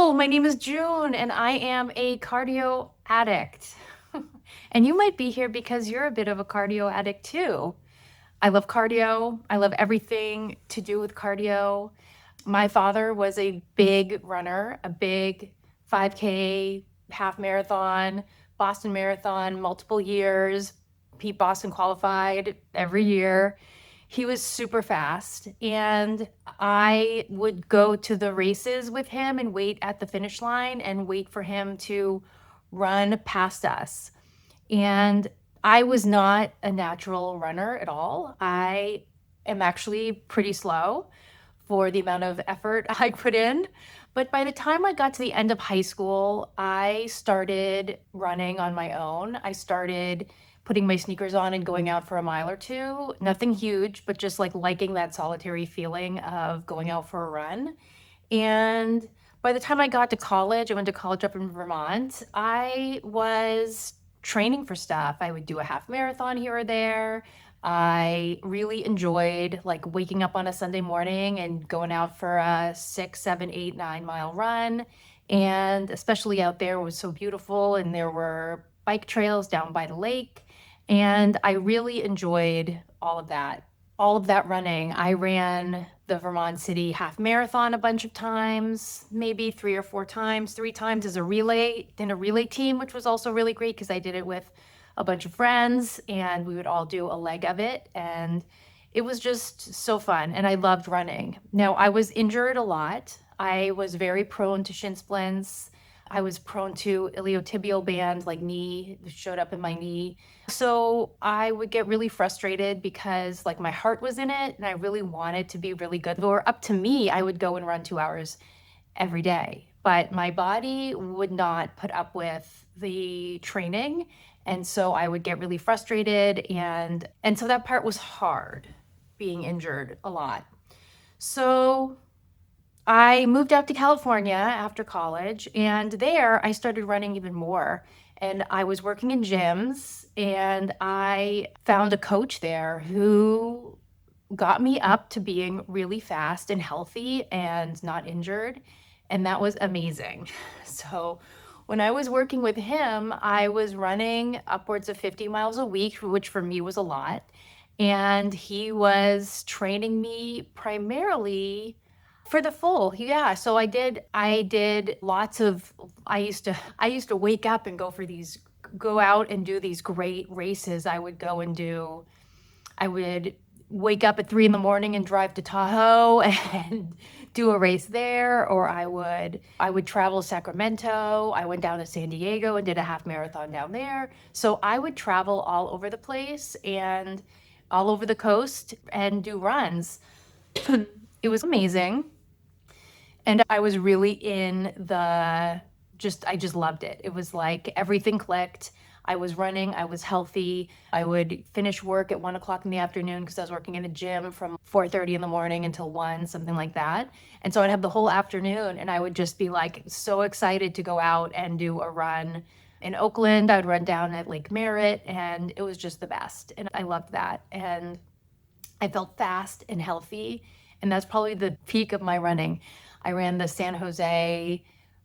Hello, my name is June, and I am a cardio addict. And you might be here because you're a bit of a cardio addict too. I love cardio. I love everything to do with cardio. My father was a big runner, a big 5K, half marathon, Boston Marathon, multiple years. Pete Boston qualified every year. He was super fast, and I would go to the races with him and wait at the finish line and wait for him to run past us. And I was not a natural runner at all. I am actually pretty slow for the amount of effort I put in. But by the time I got to the end of high school, I started running on my own. I started putting my sneakers on and going out for a mile or two. Nothing huge, but just like liking that solitary feeling of going out for a run. And by the time I got to college, I went to college up in Vermont, I was training for stuff. I would do a half marathon here or there. I really enjoyed like waking up on a Sunday morning and going out for a 6, 7, 8, 9 mile run. And especially out there, it was so beautiful, and there were bike trails down by the lake. And I really enjoyed all of that. All of that running. I ran the Vermont City Half Marathon a bunch of times, maybe 3 or 4 times, 3 times as a relay, in a relay team, which was also really great because I did it with a bunch of friends and we would all do a leg of it. And it was just so fun. And I loved running. Now, I was injured a lot. I was very prone to shin splints. I was prone to iliotibial band, like knee showed up in my knee. So I would get really frustrated because like my heart was in it and I really wanted to be really good. Or up to me, I would go and run 2 hours every day. But my body would not put up with the training. And so I would get really frustrated. And so that part was hard, being injured a lot. So I moved out to California after college, and there I started running even more. And I was working in gyms, and I found a coach there who got me up to being really fast and healthy and not injured. And that was amazing. So when I was working with him, I was running upwards of 50 miles a week, which for me was a lot. And he was training me primarily for the full. Yeah. So I did lots of I used to wake up and go out and do these great races. I would wake up at 3 in the morning and drive to Tahoe and do a race there, or I would travel to Sacramento. I went down to San Diego and did a half marathon down there. So I would travel all over the place and all over the coast and do runs. It was amazing. And I was really I just loved it. It was like everything clicked. I was running, I was healthy. I would finish work at 1 o'clock in the afternoon because I was working in a gym from 4:30 in the morning until 1, something like that. And so I'd have the whole afternoon and I would just be like so excited to go out and do a run. In Oakland, I would run down at Lake Merritt, and it was just the best. And I loved that. And I felt fast and healthy. And that's probably the peak of my running. I ran the San Jose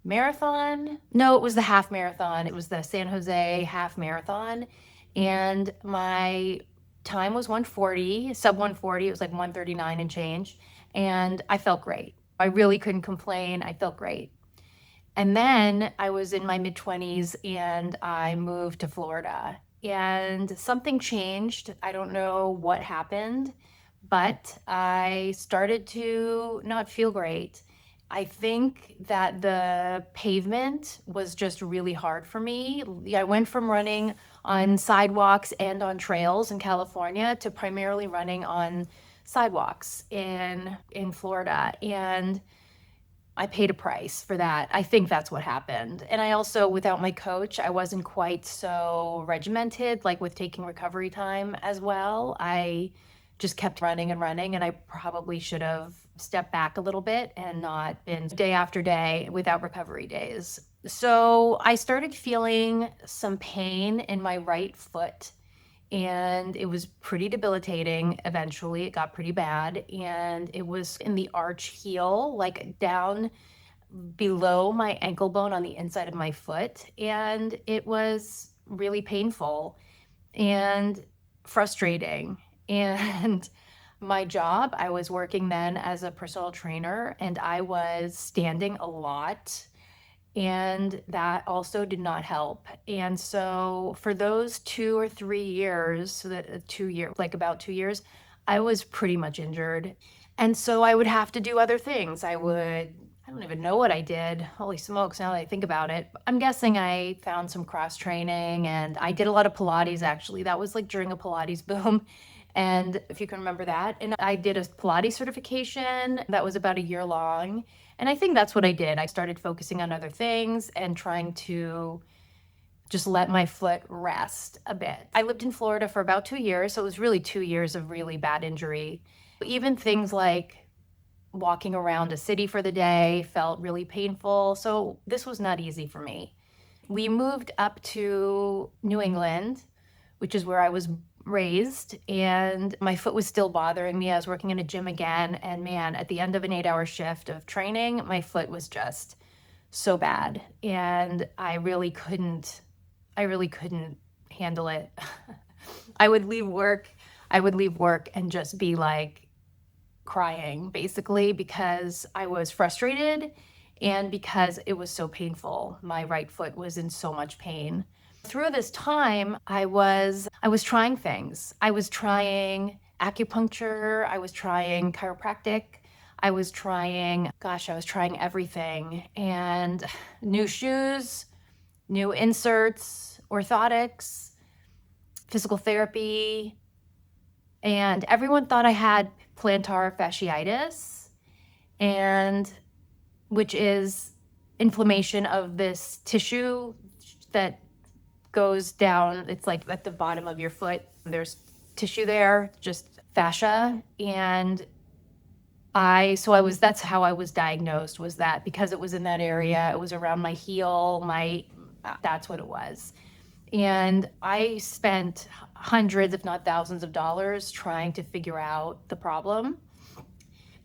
marathon. No, it was the half marathon. It was the San Jose half marathon. And my time was 140, sub 140. It was like 139 and change. And I felt great. I really couldn't complain. I felt great. And then I was in my mid 20s and I moved to Florida. And something changed. I don't know what happened, but I started to not feel great. I think that the pavement was just really hard for me. I went from running on sidewalks and on trails in California to primarily running on sidewalks in Florida. And I paid a price for that. I think that's what happened. And I also, without my coach, I wasn't quite so regimented, like with taking recovery time as well. I just kept running and running, and I probably should have stepped back a little bit and not been day after day without recovery days. So I started feeling some pain in my right foot, and it was pretty debilitating. Eventually, it got pretty bad, and it was in the arch heel, like down below my ankle bone on the inside of my foot. And it was really painful and frustrating. And my job, I was working then as a personal trainer, and I was standing a lot. And that also did not help. And so for those 2 or 3 years, so that 2 year, like about 2 years, I was pretty much injured. And so I would have to do other things. I don't even know what I did. Holy smokes, now that I think about it. I'm guessing I found some cross training, and I did a lot of Pilates actually. That was like during a Pilates boom. And if you can remember that. And I did a Pilates certification that was about a year long. And I think that's what I did. I started focusing on other things and trying to just let my foot rest a bit. I lived in Florida for about 2 years, so it was really 2 years of really bad injury. Even things like walking around a city for the day felt really painful. So this was not easy for me. We moved up to New England, which is where I was raised, and my foot was still bothering me. I was working in a gym again, and man, at the end of an 8-hour shift of training, my foot was just so bad, and I really couldn't handle it. I would leave work and just be like crying basically because I was frustrated and because it was so painful. My right foot was in so much pain. Through this time, I was trying things. I was trying acupuncture, I was trying chiropractic, I was trying everything. And new shoes, new inserts, orthotics, physical therapy, and everyone thought I had plantar fasciitis, and which is inflammation of this tissue that goes down. It's like at the bottom of your foot. There's tissue there, just fascia. And that's how I was diagnosed, was that because it was in that area, it was around my heel, that's what it was. And I spent hundreds, if not thousands of dollars trying to figure out the problem.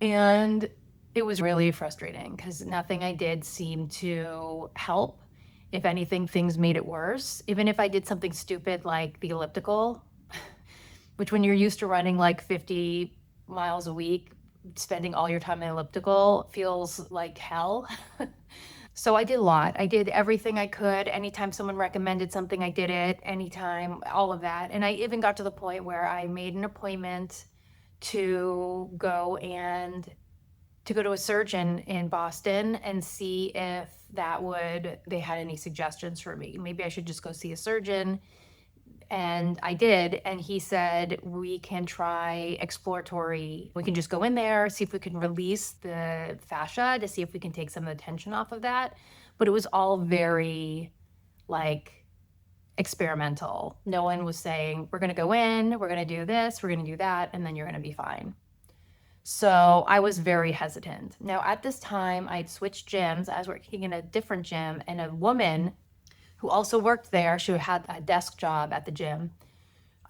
And it was really frustrating because nothing I did seemed to help. If anything, things made it worse. Even if I did something stupid like the elliptical, which when you're used to running like 50 miles a week, spending all your time in elliptical feels like hell. So I did a lot. I did everything I could. Anytime someone recommended something, I did it. Anytime, all of that. And I even got to the point where I made an appointment to go to a surgeon in Boston and see if they had any suggestions for me. Maybe I should just go see a surgeon. And I did. And he said, we can try exploratory. We can just go in there, see if we can release the fascia to see if we can take some of the tension off of that. But it was all very like experimental. No one was saying, we're going to go in, we're going to do this, we're going to do that, and then you're going to be fine. So I was very hesitant. Now, at this time, I'd switched gyms. I was working in a different gym, and a woman who also worked there, she had a desk job at the gym.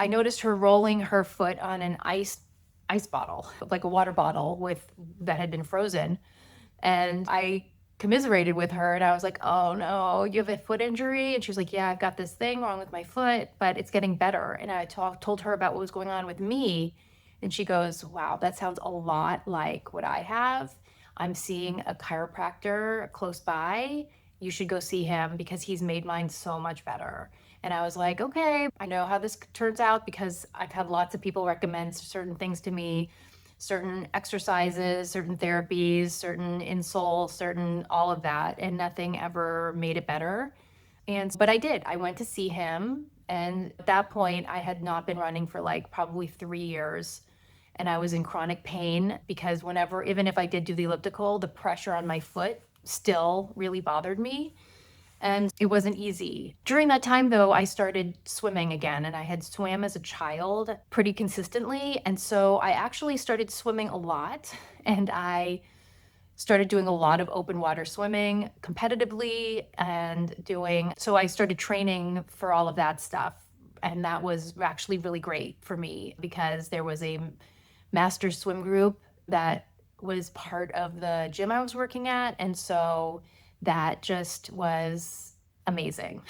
I noticed her rolling her foot on an ice bottle, like a water bottle that had been frozen. And I commiserated with her, and I was like, oh no, you have a foot injury? And she was like, yeah, I've got this thing wrong with my foot, but it's getting better. And I told her about what was going on with me. And she goes, wow, that sounds a lot like what I have. I'm seeing a chiropractor close by. You should go see him because he's made mine so much better. And I was like, okay, I know how this turns out because I've had lots of people recommend certain things to me, certain exercises, certain therapies, certain insoles, certain all of that, and nothing ever made it better. But I did. I went to see him, and at that point, I had not been running for like probably 3 years, and I was in chronic pain because even if I did do the elliptical, the pressure on my foot still really bothered me. And it wasn't easy. During that time, though, I started swimming again, and I had swam as a child pretty consistently. And so I actually started swimming a lot, and I started doing a lot of open water swimming competitively so I started training for all of that stuff. And that was actually really great for me because there was a master's swim group that was part of the gym I was working at. And so that just was amazing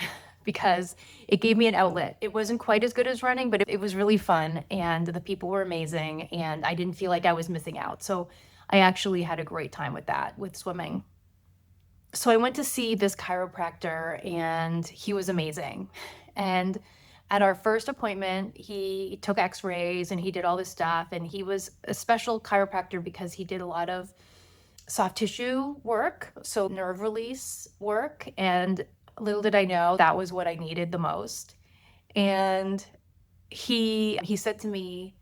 because it gave me an outlet. It wasn't quite as good as running, but it was really fun and the people were amazing and I didn't feel like I was missing out. So I actually had a great time with that, with swimming. So I went to see this chiropractor and he was amazing. And at our first appointment, he took x-rays and he did all this stuff. And he was a special chiropractor because he did a lot of soft tissue work, so nerve release work. And little did I know that was what I needed the most. And he said to me,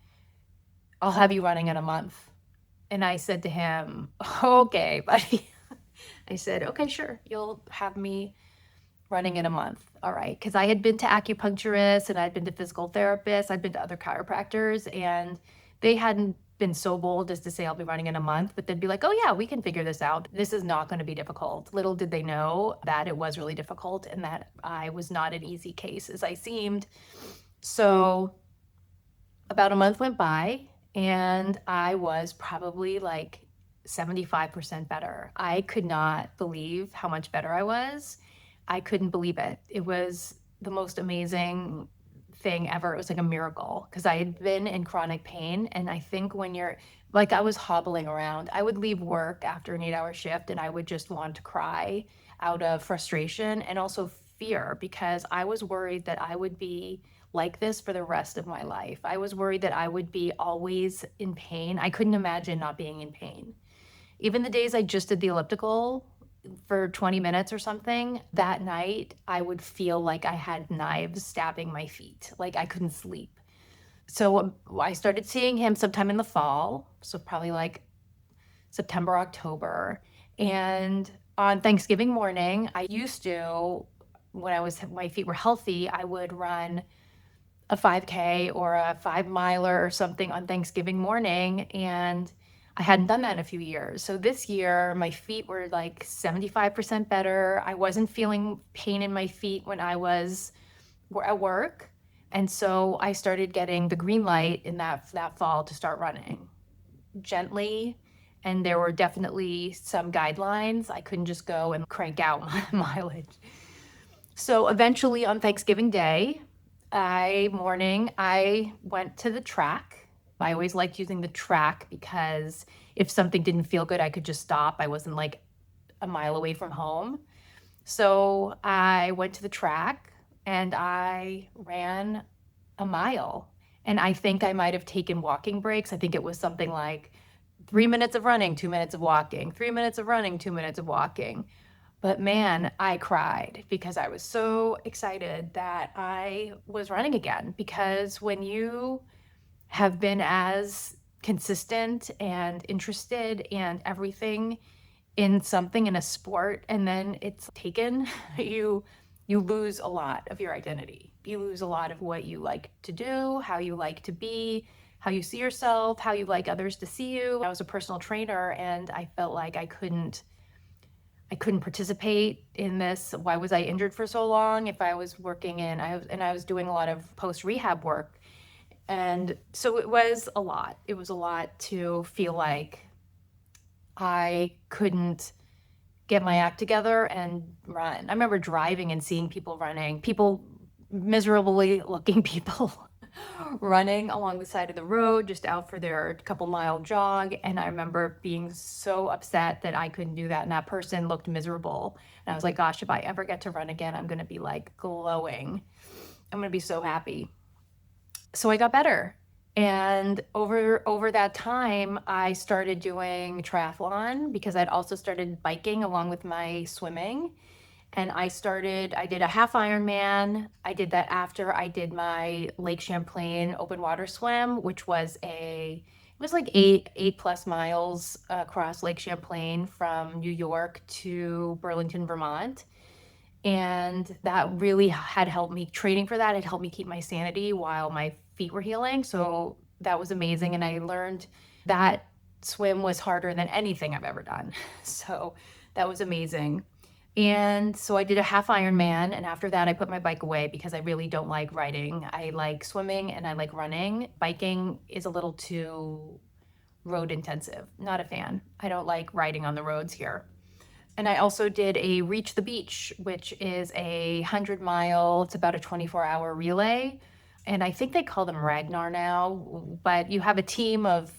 I'll have you running in a month. And I said to him, okay, buddy. I said, okay, sure. You'll have me running in a month. All right. Because I had been to acupuncturists and I'd been to physical therapists. I'd been to other chiropractors and they hadn't been so bold as to say I'll be running in a month, but they'd be like, oh yeah, we can figure this out. This is not going to be difficult. Little did they know that it was really difficult and that I was not an easy case as I seemed. So about a month went by and I was probably like 75% better. I could not believe how much better I was. I couldn't believe it. It was the most amazing thing ever. It was like a miracle because I had been in chronic pain. And I think when you're like, I was hobbling around, I would leave work after an 8-hour shift and I would just want to cry out of frustration and also fear because I was worried that I would be like this for the rest of my life. I was worried that I would be always in pain. I couldn't imagine not being in pain. Even the days I just did the elliptical for 20 minutes or something, that night I would feel like I had knives stabbing my feet, like I couldn't sleep. So I started seeing him sometime in the fall, so probably like September, October. And on Thanksgiving morning, I used to, when my feet were healthy, I would run a 5K or a 5-miler or something on Thanksgiving morning. And I hadn't done that in a few years. So this year, my feet were like 75% better. I wasn't feeling pain in my feet when I was at work. And so I started getting the green light in that fall to start running gently. And there were definitely some guidelines. I couldn't just go and crank out my mileage. So eventually on Thanksgiving Day, I went to the track. I always liked using the track because if something didn't feel good, I could just stop. I wasn't like a mile away from home. So I went to the track and I ran a mile. And I think I might have taken walking breaks. I think it was something like 3 minutes of running, 2 minutes of walking, 3 minutes of running, 2 minutes of walking. But man, I cried because I was so excited that I was running again. Because when you have been as consistent and interested and everything in something in a sport and then it's taken, you lose a lot of your identity. You lose a lot of what you like to do, how you like to be, how you see yourself, how you like others to see you. I was a personal trainer and I felt like I couldn't participate in this. Why was I injured for so long if I was working I was doing a lot of post-rehab work. And so it was a lot. It was a lot to feel like I couldn't get my act together and run. I remember driving and seeing people running, miserably looking people running along the side of the road, just out for their couple-mile jog. And I remember being so upset that I couldn't do that. And that person looked miserable. And I was like, gosh, if I ever get to run again, I'm going to be like glowing. I'm going to be so happy. So I got better. And over that time, I started doing triathlon because I'd also started biking along with my swimming. And I did a half Ironman. I did that after I did my Lake Champlain open water swim, which was it was like eight plus miles across Lake Champlain from New York to Burlington, Vermont. And that really had helped me. Training for that had helped me keep my sanity while my feet were healing. So that was amazing. And I learned that swim was harder than anything I've ever done. So that was amazing. And so I did a half Ironman. And after that, I put my bike away because I really don't like riding. I like swimming and I like running. Biking is a little too road intensive. Not a fan. I don't like riding on the roads here. And I also did a Reach the Beach, which is a 100-mile, it's about a 24-hour relay. And I think they call them Ragnar now, but you have a team of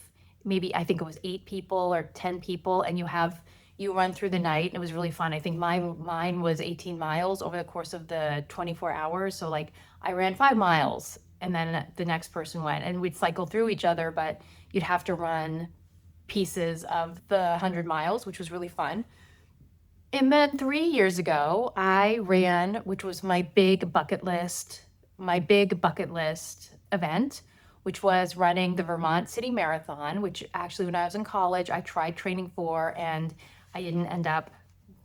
maybe, I think it was 8 people or 10 people, and you run through the night. It was really fun. I think mine was 18 miles over the course of the 24 hours. So like I ran 5 miles and then the next person went, and we'd cycle through each other, but you'd have to run pieces of the 100 miles, which was really fun. And then 3 years ago, I ran, which was my big bucket list event, which was running the Vermont City Marathon, which actually when I was in college, I tried training for, and I didn't end up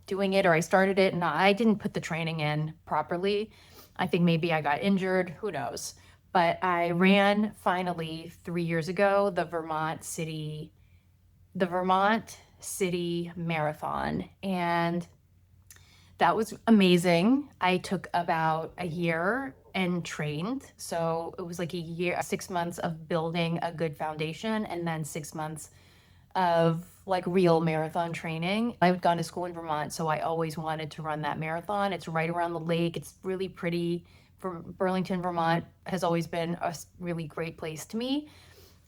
doing it, or I started it and I didn't put the training in properly. I think maybe I got injured, who knows. But I ran finally 3 years ago the Vermont City Marathon. And that was amazing. I took about a year and trained. So it was like a year, 6 months of building a good foundation, and then 6 months of like real marathon training. I've gone to school in Vermont, so I always wanted to run that marathon. It's right around the lake. It's really pretty. Burlington, Vermont has always been a really great place to me.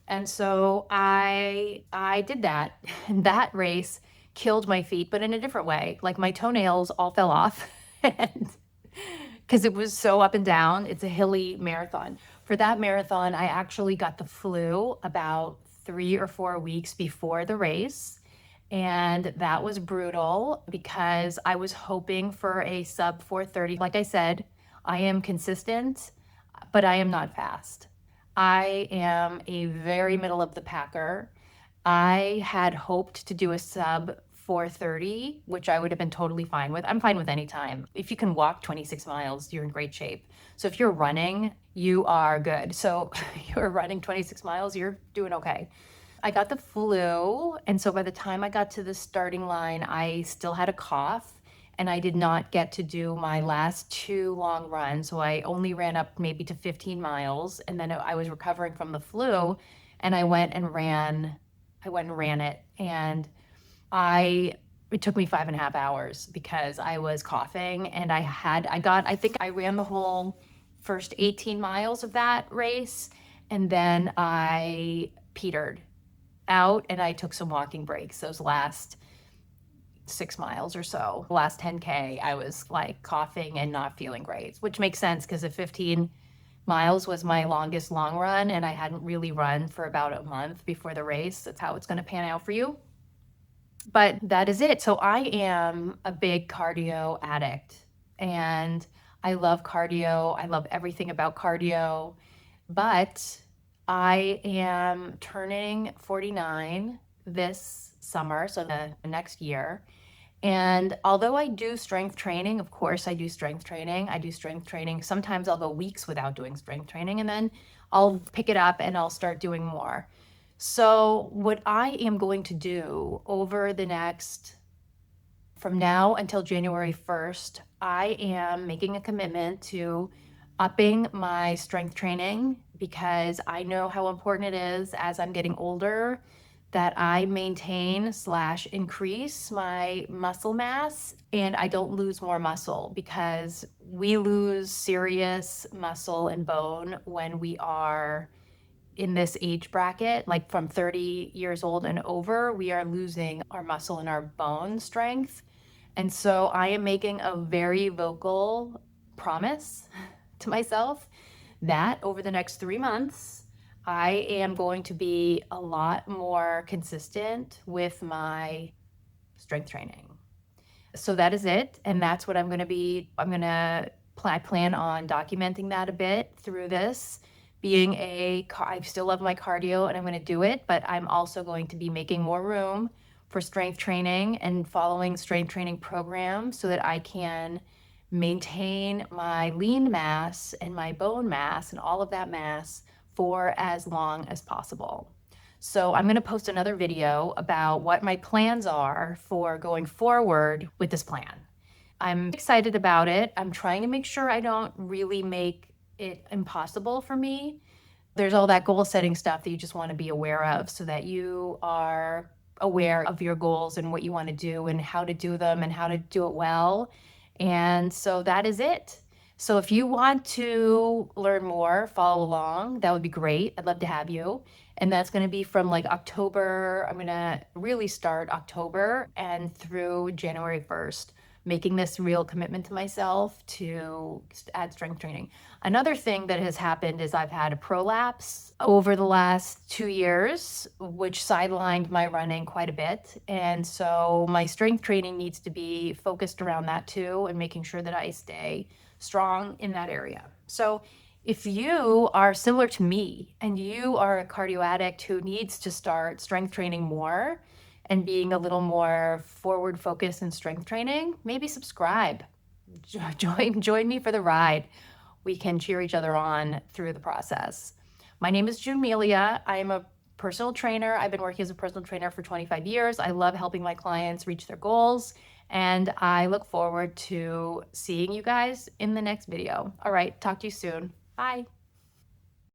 And so I did that. And that race killed my feet, but in a different way. Like my toenails all fell off and because it was so up and down. It's a hilly marathon. For that marathon, I actually got the flu about 3 or 4 weeks before the race. And that was brutal because I was hoping for a sub 4:30. Like I said, I am consistent, but I am not fast. I am a very middle of the packer. I had hoped to do a sub 4:30, which I would have been totally fine with. I'm fine with any time. If you can walk 26 miles, you're in great shape. So if you're running, you are good. So you're running 26 miles, you're doing okay. I got the flu, and so by the time I got to the starting line, I still had a cough, and I did not get to do my last 2 long runs. So I only ran up maybe to 15 miles, and then I was recovering from the flu, and I went and ran it, and it took me 5.5 hours because I was coughing, and I think I ran the whole first 18 miles of that race, and then I petered out and I took some walking breaks those last 6 miles or so. The last 10K, I was like coughing and not feeling great, which makes sense because the 15 miles was my longest long run, and I hadn't really run for about a month before the race. That's how it's going to pan out for you. But that is it. So I am a big cardio addict, and I love cardio. I love everything about cardio, but I am turning 49 this summer, so the next year. And although I do strength training, of course I do strength training. I do strength training. Sometimes I'll go weeks without doing strength training, and then I'll pick it up and I'll start doing more. So what I am going to do from now until January 1st, I am making a commitment to upping my strength training because I know how important it is as I'm getting older that I maintain / increase my muscle mass and I don't lose more muscle, because we lose serious muscle and bone when we are in this age bracket. Like from 30 years old and over, we are losing our muscle and our bone strength. And so I am making a very vocal promise to myself that over the next 3 months, I am going to be a lot more consistent with my strength training. So that is it. And that's what I plan on documenting that a bit through this. I still love my cardio and I'm going to do it, but I'm also going to be making more room for strength training and following strength training programs so that I can maintain my lean mass and my bone mass and all of that mass for as long as possible. So I'm going to post another video about what my plans are for going forward with this plan. I'm excited about it. I'm trying to make sure I don't really make it impossible for me. There's all that goal setting stuff that you just want to be aware of so that you are aware of your goals and what you want to do and how to do them and how to do it well. And so that is it. So if you want to learn more, follow along, that would be great. I'd love to have you. And that's going to be from like October. I'm going to really start October and through January 1st, making this real commitment to myself to add strength training. Another thing that has happened is I've had a prolapse over the last 2 years, which sidelined my running quite a bit. And so my strength training needs to be focused around that too, and making sure that I stay strong in that area. So if you are similar to me and you are a cardio addict who needs to start strength training more and being a little more forward focused in strength training, maybe subscribe. Join me for the ride. We can cheer each other on through the process. My name is June Melia. I am a personal trainer. I've been working as a personal trainer for 25 years. I love helping my clients reach their goals, and I look forward to seeing you guys in the next video. All right, talk to you soon. Bye.